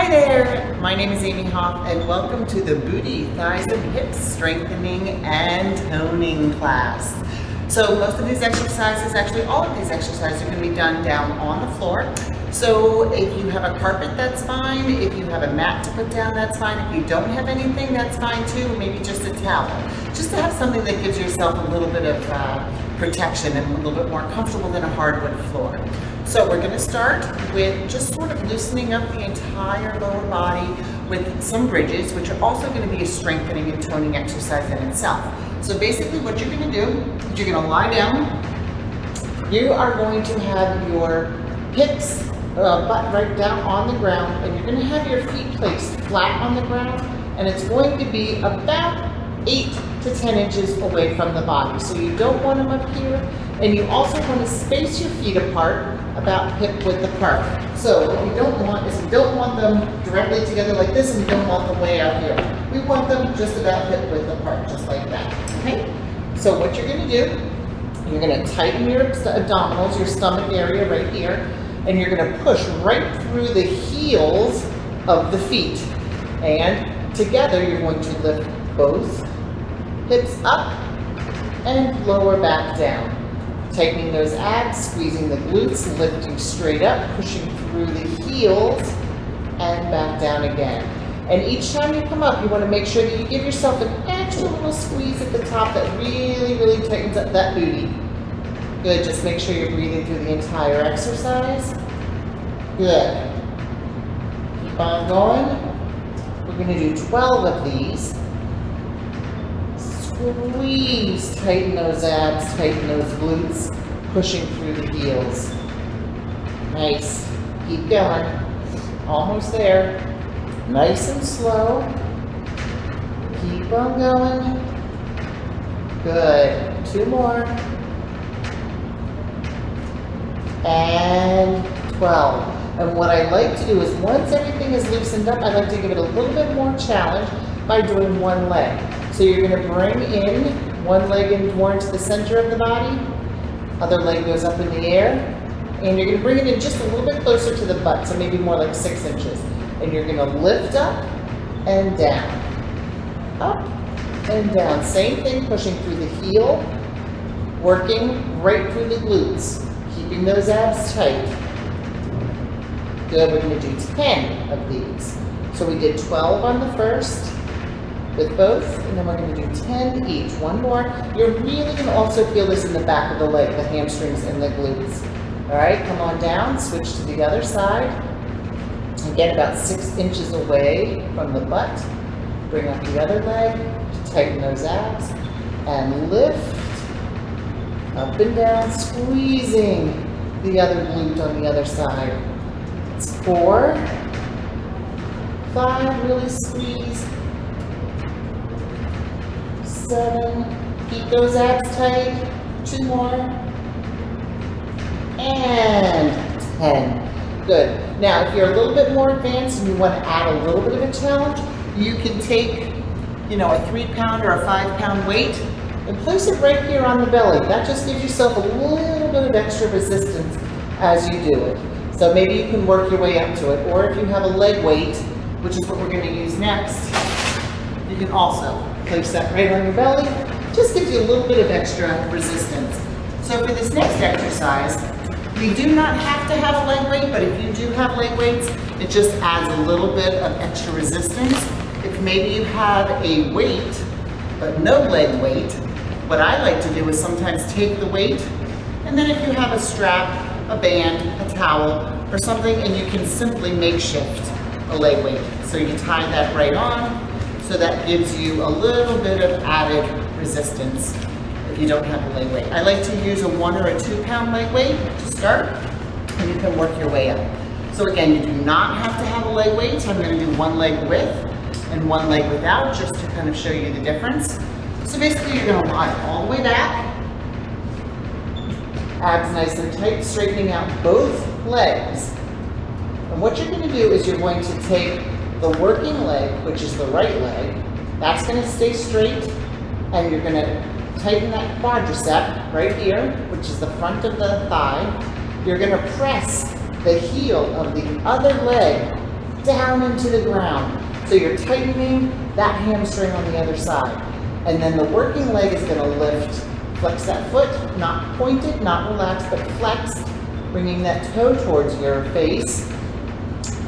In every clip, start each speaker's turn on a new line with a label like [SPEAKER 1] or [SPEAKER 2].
[SPEAKER 1] Hi there, my name is Amie Hoff and welcome to the Booty, Thighs and Hips Strengthening and Toning class. So most of these exercises, actually all of these exercises are going to be done down on the floor. So if you have a carpet, that's fine. If you have a mat to put down, that's fine. If you don't have anything, that's fine too. Maybe just a towel. Just to have something that gives yourself a little bit of protection and a little bit more comfortable than a hardwood floor. So we're going to start with just sort of loosening up the entire lower body with some bridges, which are also going to be a strengthening and toning exercise in itself. So basically what you're going to do is you're going to lie down. You are going to have your hips, butt right down on the ground, and you're going to have your feet placed flat on the ground, and it's going to be about 8 to 10 inches away from the body. So you don't want them up here, and you also want to space your feet apart about hip width apart. So what we don't want is we don't want them directly together like this, and we don't want them way out here. We want them just about hip width apart, just like that. Okay? So what you're going to do, you're going to tighten your abdominals, your stomach area right here, and you're going to push right through the heels of the feet. And together you're going to lift both hips up and lower back down. Tightening those abs, squeezing the glutes, lifting straight up, pushing through the heels, and back down again. And each time you come up, you want to make sure that you give yourself an extra little squeeze at the top that really, really tightens up that booty. Good, just make sure you're breathing through the entire exercise. Good. Keep on going. We're going to do 12 of these. Squeeze, tighten those abs, tighten those glutes, pushing through the heels. Nice. Keep going. Almost there. Nice and slow. Keep on going. Good. 2 more. And 12. And what I like to do is once everything is loosened up, I like to give it a little bit more challenge by doing one leg. So you're going to bring in one leg in more into the center of the body, other leg goes up in the air, and you're going to bring it in just a little bit closer to the butt, so maybe more like 6 inches. And you're going to lift up and down, up and down. Same thing, pushing through the heel, working right through the glutes, keeping those abs tight. Good, we're going to do 10 of these. So we did 12 on the first, with both, and then we're going to do 10 each. One more. You're really going to also feel this in the back of the leg, the hamstrings and the glutes. All right, come on down, switch to the other side. Again, about 6 inches away from the butt. Bring up the other leg, tighten those abs, and lift up and down, squeezing the other glute on the other side. It's 4, 5, really squeeze. 7, keep those abs tight, 2 more, and 10. Good. Now, if you're a little bit more advanced and you want to add a little bit of a challenge, you can take, a 3-pound or a 5-pound weight and place it right here on the belly. That just gives yourself a little bit of extra resistance as you do it. So maybe you can work your way up to it. Or if you have a leg weight, which is what we're going to use next, you can also place that right on your belly. Just gives you a little bit of extra resistance. So for this next exercise, we do not have to have a leg weight, but if you do have leg weights, it just adds a little bit of extra resistance. If maybe you have a weight, but no leg weight, what I like to do is sometimes take the weight, and then if you have a strap, a band, a towel, or something, and you can simply makeshift a leg weight. So you tie that right on, so that gives you a little bit of added resistance if you don't have a leg weight. I like to use a 1 or a 2-pound leg weight to start, and you can work your way up. So again, you do not have to have a leg weight. I'm going to do 1 leg with and 1 leg without, just to kind of show you the difference. So basically, you're going to lie all the way back, abs nice and tight, straightening out both legs. And what you're going to do is you're going to take the working leg, which is the right leg, that's going to stay straight, and you're going to tighten that quadricep right here, which is the front of the thigh. You're going to press the heel of the other leg down into the ground. So you're tightening that hamstring on the other side. And then the working leg is gonna lift. Flex that foot, not pointed, not relaxed, but flexed, bringing that toe towards your face,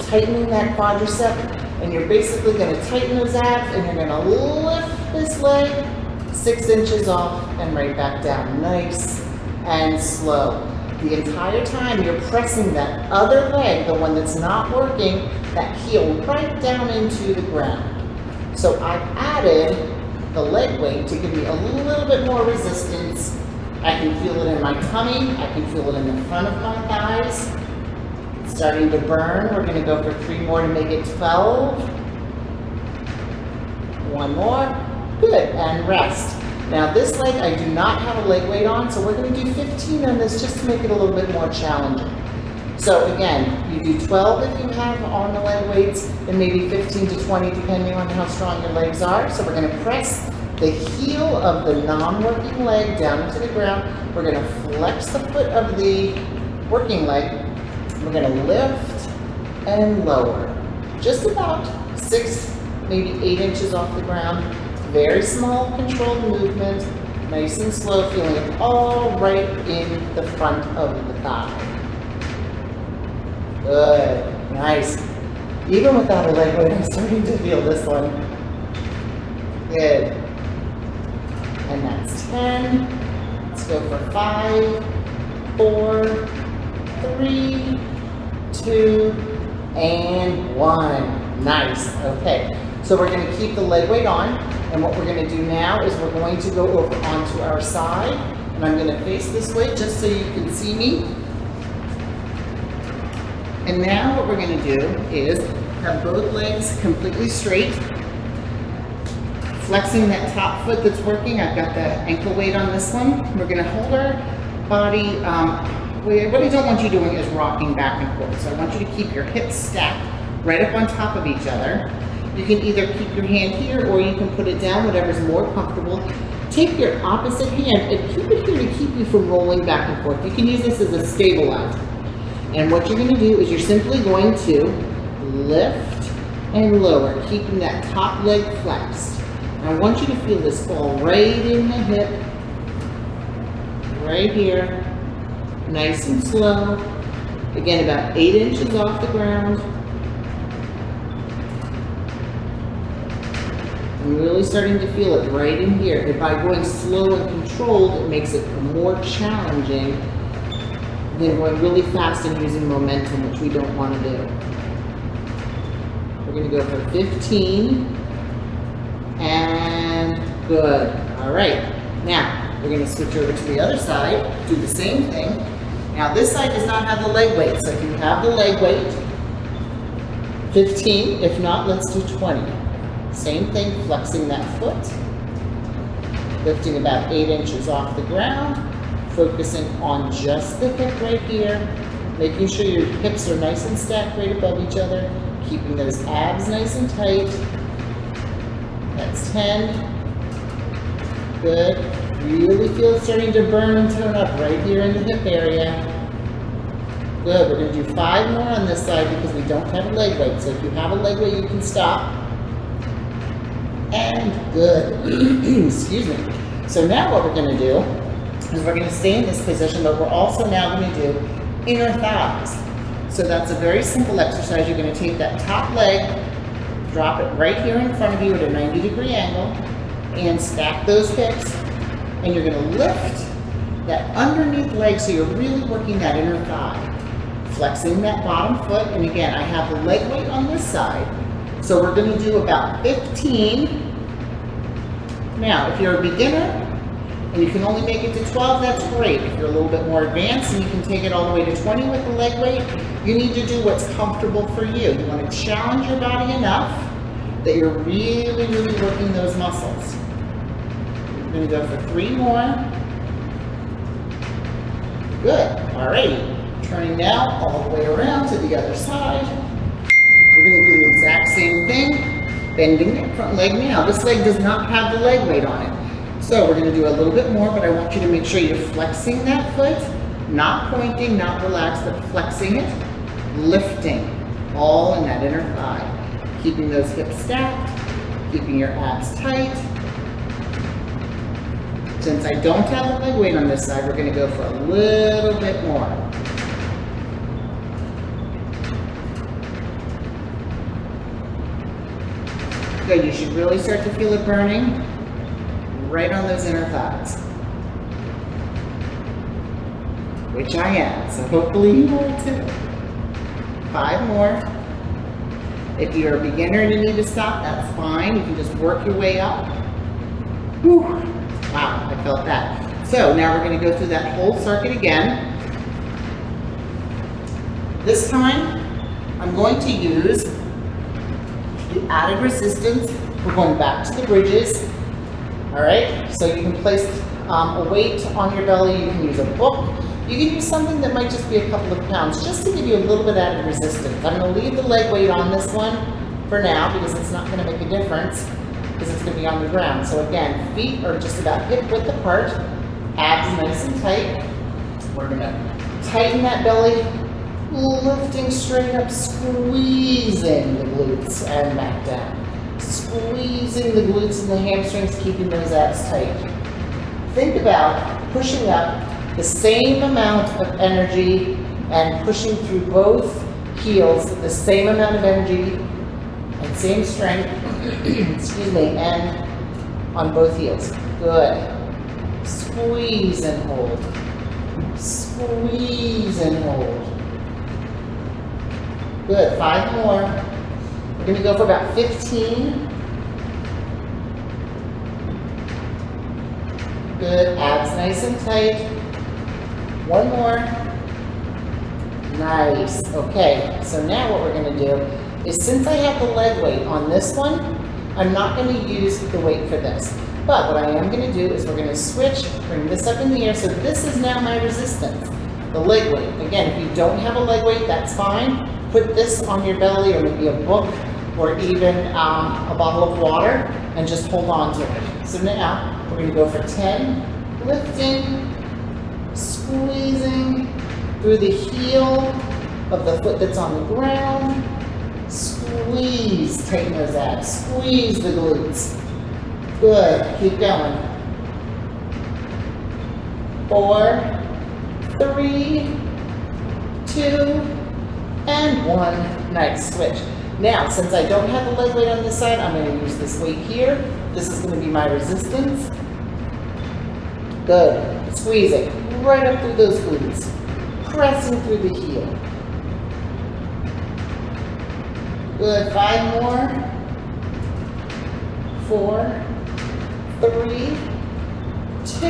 [SPEAKER 1] tightening that quadricep, and you're basically gonna tighten those abs, and you're gonna lift this leg 6 inches off and right back down, nice and slow. The entire time you're pressing that other leg, the one that's not working, that heel right down into the ground. So I've added the leg weight to give me a little bit more resistance. I can feel it in my tummy, I can feel it in the front of my thighs. It's starting to burn. We're gonna go for 3 more to make it 12. 1 more, good, and rest. Now this leg, I do not have a leg weight on, so we're gonna do 15 on this just to make it a little bit more challenging. So again, you do 12 if you have on the leg weights, and maybe 15 to 20 depending on how strong your legs are. So we're gonna press the heel of the non-working leg down into the ground. We're gonna flex the foot of the working leg. We're gonna lift and lower. Just about 6, maybe 8 inches off the ground. Very small controlled movement, nice and slow, feeling it all right in the front of the thigh. Good, nice. Even without a leg weight, I'm starting to feel this one. Good. And that's 10. Let's go for 5, 4, 3, 2, and 1. Nice, okay. So we're gonna keep the leg weight on, and what we're gonna do now is we're going to go over onto our side, and I'm gonna face this way just so you can see me. And now what we're going to do is have both legs completely straight, flexing that top foot that's working. I've got the ankle weight on this one. We're going to hold our body, what I don't want you doing is rocking back and forth. So I want you to keep your hips stacked right up on top of each other. You can either keep your hand here or you can put it down, whatever's more comfortable. Take your opposite hand and keep it here to keep you from rolling back and forth. You can use this as a stabilizer. And what you're going to do is you're simply going to lift and lower, keeping that top leg flexed. And I want you to feel this fall right in the hip, right here, nice and slow. Again, about 8 inches off the ground. I'm really starting to feel it right in here. And by going slow and controlled, it makes it more challenging than going really fast and using momentum, which we don't want to do. We're going to go for 15, and good. All right, now we're going to switch over to the other side, do the same thing. Now this side does not have the leg weight, so if you have the leg weight, 15, if not, let's do 20. Same thing, flexing that foot, lifting about 8 inches off the ground, focusing on just the hip right here, making sure your hips are nice and stacked right above each other, keeping those abs nice and tight. That's 10. Good. Really feel it starting to burn and tone up right here in the hip area. Good. We're going to do 5 more on this side because we don't have a leg weight. So if you have a leg weight, you can stop. And good. Excuse me. So now what we're going to do is we're going to stay in this position, but we're also now going to do inner thighs. So that's a very simple exercise. You're going to take that top leg, drop it right here in front of you at a 90-degree angle, and stack those hips, and you're going to lift that underneath leg so you're really working that inner thigh. Flexing that bottom foot, and again, I have the leg weight on this side, so we're going to do about 15. Now, if you're a beginner, and you can only make it to 12, that's great. If you're a little bit more advanced and you can take it all the way to 20 with the leg weight, you need to do what's comfortable for you. You want to challenge your body enough that you're really, really working those muscles. We're going to go for 3 more. Good. Alrighty. Turning now all the way around to the other side. We're going to do the exact same thing. Bending that front leg now. This leg does not have the leg weight on it. So we're going to do a little bit more, but I want you to make sure you're flexing that foot, not pointing, not relaxed, but flexing it, lifting. all in that inner thigh. Keeping those hips stacked, keeping your abs tight. Since I don't have the leg weight on this side, we're gonna go for a little bit more. Good, you should really start to feel it burning right on those inner thighs. Which I am, so hopefully you will too. 5 more. If you're a beginner and you need to stop, that's fine. You can just work your way up. Whew. Wow, I felt that. So now we're going to go through that whole circuit again. This time, I'm going to use the added resistance. We're going back to the bridges. All right, so you can place a weight on your belly. You can use a book. You can use something that might just be a couple of pounds, just to give you a little bit added resistance. I'm going to leave the leg weight on this one for now because it's not going to make a difference because it's going to be on the ground. So again, feet are just about hip width apart, abs nice and tight. We're going to tighten that belly, lifting straight up, squeezing the glutes and back down. Squeezing the glutes and the hamstrings, keeping those abs tight. Think about pushing up the same amount of energy and pushing through both heels, the same amount of energy and same strength, excuse me, and on both heels. Good. Squeeze and hold. Squeeze and hold. Good. 5 more. We're going to go for about 15. Good. Abs nice and tight. 1 more. Nice. Okay, so now what we're going to do is, since I have the leg weight on this one, I'm not going to use the weight for this. But what I am going to do is we're going to switch, bring this up in the air. So this is now my resistance, the leg weight. Again, if you don't have a leg weight, that's fine. Put this on your belly or maybe a book or even a bottle of water and just hold on to it. So now we're going to go for 10, lifting, squeezing through the heel of the foot that's on the ground. Squeeze, tighten those abs. Squeeze the glutes. Good, keep going. 4, 3, 2, and 1. Nice, switch. Now, since I don't have the leg weight on this side, I'm going to use this weight here. This is going to be my resistance. Good. Squeezing right up through those glutes. Pressing through the heel. Good. 5 more. 4, 3, 2,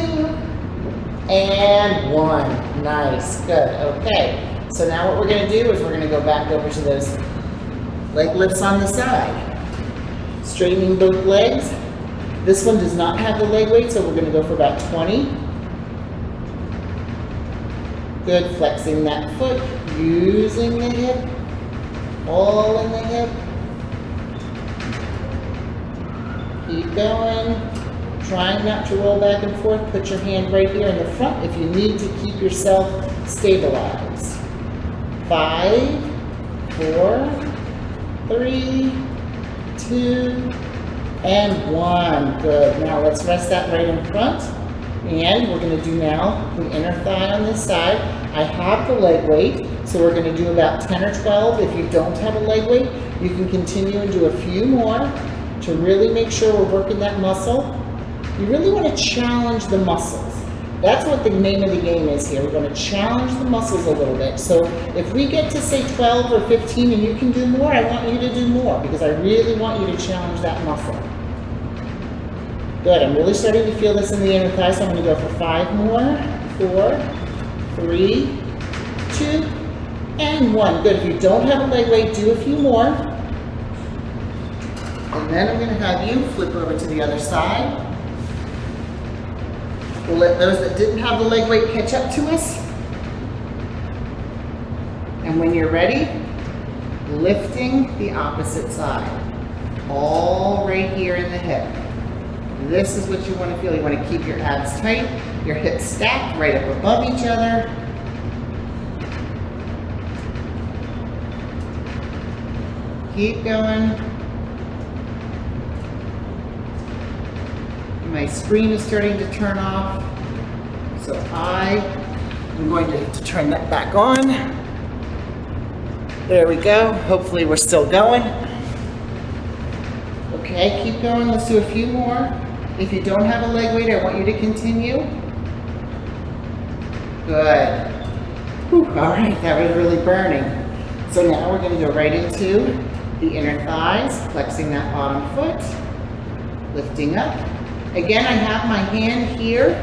[SPEAKER 1] and 1. Nice. Good. Okay. So now what we're going to do is we're going to go back over to those leg lifts on the side. Straightening both legs. This one does not have the leg weight, so we're going to go for about 20. Good, flexing that foot, using the hip, all in the hip. Keep going. Trying not to roll back and forth. Put your hand right here in the front if you need to keep yourself stabilized. 5, 4, 3, 2, and 1. Good. Now let's rest that right in front. And we're going to do now the inner thigh on this side. I have the leg weight, so we're going to do about 10 or 12. If you don't have a leg weight, you can continue and do a few more to really make sure we're working that muscle. You really want to challenge the muscles. That's what the name of the game is here. We're going to challenge the muscles a little bit. So if we get to say 12 or 15 and you can do more, I want you to do more because I really want you to challenge that muscle. Good, I'm really starting to feel this in the inner thigh, so I'm going to go for 5 more. 4, 3, 2, and 1. Good, if you don't have a leg weight, do a few more. And then I'm going to have you flip over to the other side. We'll let those that didn't have the leg weight catch up to us. And when you're ready, lifting the opposite side. All right here in the hip. This is what you want to feel. You want to keep your abs tight, your hips stacked right up above each other. Keep going. My screen is starting to turn off, so I'm going to have to turn that back on. There we go. Hopefully we're still going. Okay, keep going. Let's do a few more. If you don't have a leg weight, I want you to continue. Good. Whew, all right, that was really burning. So now we're going to go right into the inner thighs, flexing that bottom foot, lifting up. Again, I have my hand here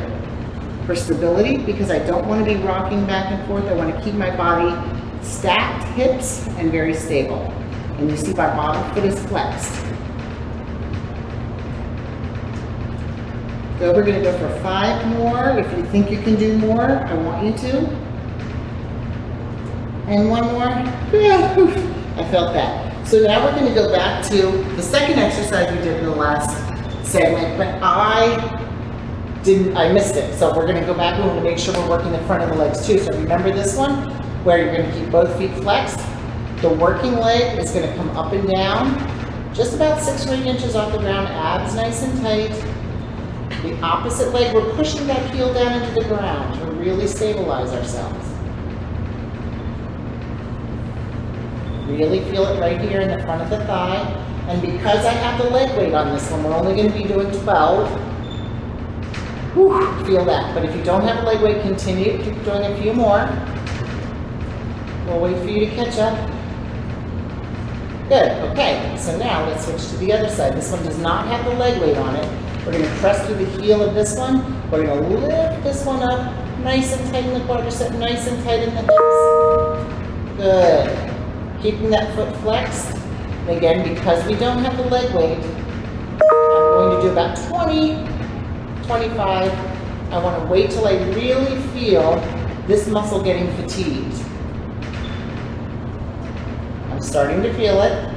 [SPEAKER 1] for stability because I don't want to be rocking back and forth. I want to keep my body stacked, hips, and very stable. And you see my bottom foot is flexed. So we're going to go for 5 more. If you think you can do more, I want you to. And 1 more. I felt that. So now we're going to go back to the second exercise we did in the last segment, but I missed it. So we're going to go back and we're going to make sure we're working the front of the legs too. So remember this one, where you're going to keep both feet flexed. The working leg is going to come up and down, just about 6 or 8 inches off the ground, abs nice and tight. The opposite leg, we're pushing that heel down into the ground to really stabilize ourselves. Really feel it right here in the front of the thigh. And because I have the leg weight on this one, we're only going to be doing 12. Whew, feel that. But if you don't have a leg weight, continue. Keep doing a few more. We'll wait for you to catch up. Good. Okay. So now let's switch to the other side. This one does not have the leg weight on it. We're going to press through the heel of this one. We're going to lift this one up, nice and tight in the quadricep, nice and tight in the hips. Good. Keeping that foot flexed. And again, because we don't have the leg weight, I'm going to do about 20, 25. I want to wait till I really feel this muscle getting fatigued. I'm starting to feel it.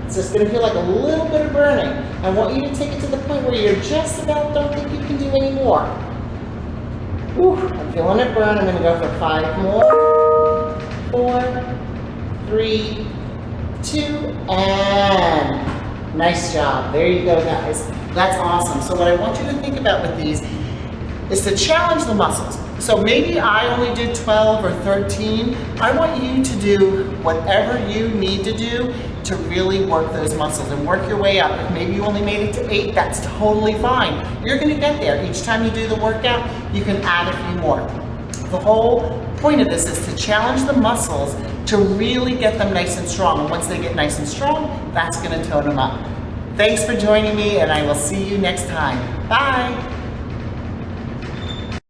[SPEAKER 1] It's just going to feel like a little bit of burning. I want you to take it to the point where you're just about don't think you can do any more. Whew, I'm feeling it burn. I'm going to go for 5 more. 4, 3, 2, and nice job. There you go, guys. That's awesome. So what I want you to think about with these is to challenge the muscles. So maybe I only did 12 or 13. I want you to do whatever you need to do to really work those muscles and work your way up. If maybe you only made it to 8, that's totally fine. You're going to get there. Each time you do the workout, you can add a few more. The whole point of this is to challenge the muscles to really get them nice and strong. And once they get nice and strong, that's going to tone them up. Thanks for joining me, and I will see you next time. Bye.